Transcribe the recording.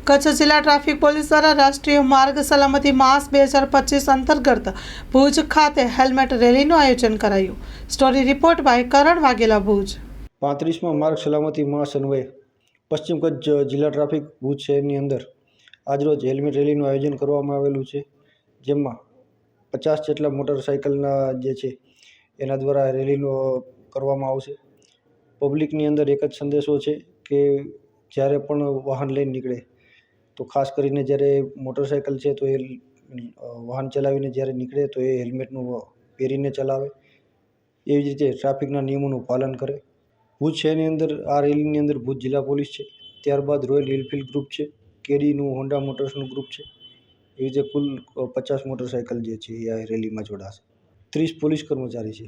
કચ્છ જિલ્લા traffic police દ્વારા રાષ્ટ્રીય માર્ગ સલામતી માસ 2025 અંતર્ગત ભુજ ખાતે હેલ્મેટ રેલીનું આયોજન કરાયું। સ્ટોરી રિપોર્ટ બાય કરણ વાઘેલા, ભુજ। 35માં માર્ગ સલામતી માસ અન્વયે પશ્ચિમ કચ્છ જિલ્લા ટ્રાફિક ભુજ શહેરની અંદર આજરોજ હેલ્મેટ રેલીનું આયોજન કરવામાં આવેલું છે, જેમાં 50 જેટલા મોટરસાઇકલના જે છે એના દ્વારા રેલીનો કરવામાં આવશે। પબ્લિકની અંદર એક જ સંદેશો છે કે જ્યારે પણ વાહન લઈને નીકળે તો ખાસ કરીને જ્યારે મોટરસાઇકલ છે તો એ વાહન ચલાવીને જ્યારે નીકળે તો એ હેલ્મેટનું પહેરીને ચલાવે, એવી જ રીતે ટ્રાફિકના નિયમોનું પાલન કરે। ભુજ શહેરની અંદર આ રેલીની અંદર ભુજ જિલ્લા પોલીસ છે, ત્યારબાદ રોયલ એનફિલ્ડ ગ્રુપ છે, કેડીનું હોન્ડા મોટર્સનું ગ્રુપ છે, એવી રીતે કુલ 50 મોટરસાઇકલ જે છે એ આ રેલીમાં જોડાશે। 30 પોલીસ કર્મચારી છે।